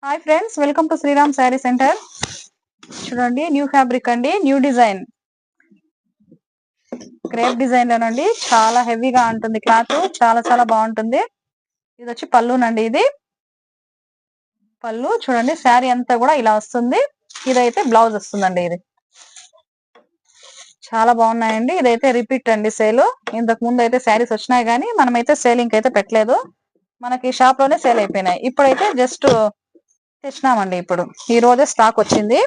Hi friends, welcome to Shriram sari center. చూడండి, new fabric అండి, new design crepe design లోనండి. చాలా హెవీగా ఉంటుంది క్లాత్, చాలా చాలా బాగుంటుంది. ఇది వచ్చి పళ్ళునండి. ఇది పళ్ళు చూడండి, శారీ అంతా కూడా ఇలా వస్తుంది. ఇదైతే బ్లౌజ్ వస్తుందండి. ఇది చాలా బాగున్నాయండి. ఇదైతే రిపీట్ అండి సేల్. ఇంతకు ముందు అయితే శారీస్ వచ్చినాయి కానీ మనమైతే సేలింగ్ అయితే పెట్టలేదు. మనకి షాప్ లోనే సేల్ అయిపోయినాయి. ఇప్పుడైతే జస్ట్ తెచ్చినామండి. ఇప్పుడు ఈ రోజే స్టాక్ వచ్చింది.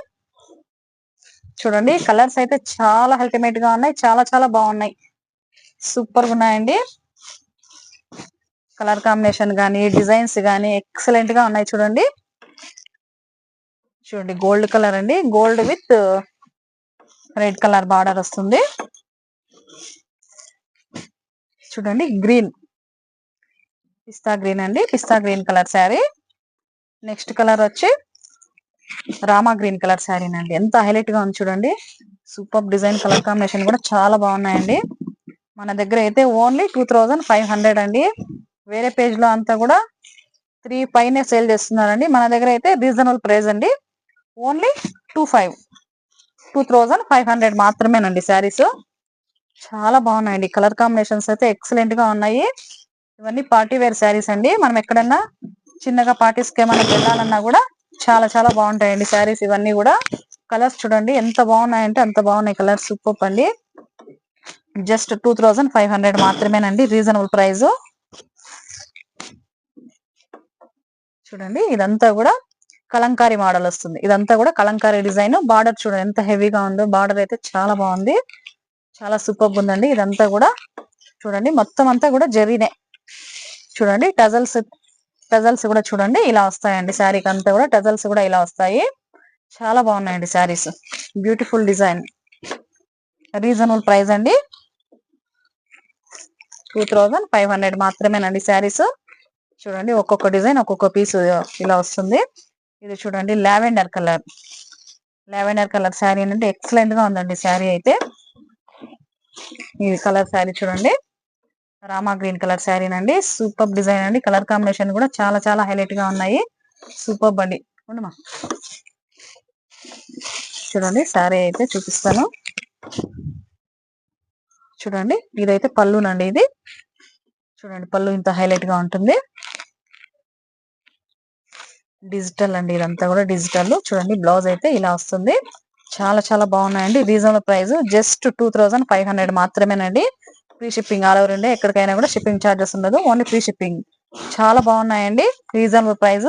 చూడండి, కలర్స్ అయితే చాలా అల్టిమేట్ గా ఉన్నాయి. చాలా చాలా బాగున్నాయి. సూపర్ గా ఉన్నాయండి. కలర్ కాంబినేషన్ గానీ, డిజైన్స్ గానీ ఎక్సలెంట్ గా ఉన్నాయి. చూడండి చూడండి, గోల్డ్ కలర్ అండి. Gold with red colour border వస్తుంది. చూడండి, గ్రీన్ పిస్తా గ్రీన్ అండి. Pista green colour sari. Next colour వచ్చి రామా గ్రీన్ కలర్ శారీనండి. ఎంత హైలైట్ గా ఉంది చూడండి. సూపర్ డిజైన్, కలర్ కాంబినేషన్ కూడా చాలా బాగున్నాయండి. మన దగ్గర అయితే ఓన్లీ 2500 అండి. వేరే పేజ్ లో అంతా కూడా 3 పైనే సేల్ చేస్తున్నారండి. మన దగ్గర అయితే రీజనబుల్ ప్రైస్ అండి. ఓన్లీ 2500 మాత్రమేనండి శారీస్. చాలా బాగున్నాయండి. కలర్ కాంబినేషన్స్ అయితే ఎక్సలెంట్ గా ఉన్నాయి. ఇవన్నీ పార్టీ వేర్ శారీస్ అండి. మనం ఎక్కడన్నా చిన్నగా పార్టీస్ కి ఏమైనా వెళ్ళాలన్నా కూడా చాలా చాలా బాగుంటాయండి శారీస్. ఇవన్నీ కూడా కలర్స్ చూడండి ఎంత బాగున్నాయంటే అంత బాగున్నాయి కలర్స్. సూపర్ అండి. జస్ట్ 2500 మాత్రమేనండి, రీజనబుల్ ప్రైస్. చూడండి, ఇదంతా కూడా కలంకారీ మోడల్ వస్తుంది. ఇదంతా కూడా కలంకారీ డిజైన్. బార్డర్ చూడండి ఎంత హెవీగా ఉందో. బార్డర్ అయితే చాలా బాగుంది, చాలా సూపర్ ఉందండి. ఇదంతా కూడా చూడండి, మొత్తం అంతా కూడా జరీనే. చూడండి, టజల్స్ కూడా చూడండి ఇలా వస్తాయండి. శారీకి అంతా కూడా టజల్స్ కూడా ఇలా వస్తాయి. చాలా బాగున్నాయండి saris. Beautiful design, reasonable price అండి. 2500 మాత్రమేనండి శారీస్. చూడండి, ఒక్కొక్క డిజైన్ ఒక్కొక్క పీస్ ఇలా వస్తుంది. ఇది చూడండి, లావెండర్ కలర్ శారీ అంటే ఎక్సలెంట్ గా ఉందండి శారీ అయితే. ఈ కలర్ శారీ చూడండి, రామా గ్రీన్ కలర్ శారీనండి. సూపర్ డిజైన్ అండి. కలర్ కాంబినేషన్ కూడా చాలా చాలా హైలైట్ గా ఉన్నాయి. సూపర్ అండి. ఉండమా చూడండి, శారీ అయితే చూపిస్తాను. చూడండి, ఇదైతే పళ్ళునండి. ఇది చూడండి, పళ్ళు ఇంత హైలైట్ గా ఉంటుంది. డిజిటల్ అండి, ఇదంతా కూడా డిజిటల్. చూడండి, బ్లౌజ్ అయితే ఇలా వస్తుంది. చాలా చాలా బాగున్నాయండి. రీజనబుల్ ప్రైస్ జస్ట్ 2500 మాత్రమేనండి. Free shipping all over India. ఎక్కడికైనా కూడా షిప్పింగ్ ఛార్జెస్ ఉండదు, ఓన్లీ ఫ్రీ షిప్పింగ్. చాలా బాగున్నాయండి, రీజనబుల్ ప్రైస్.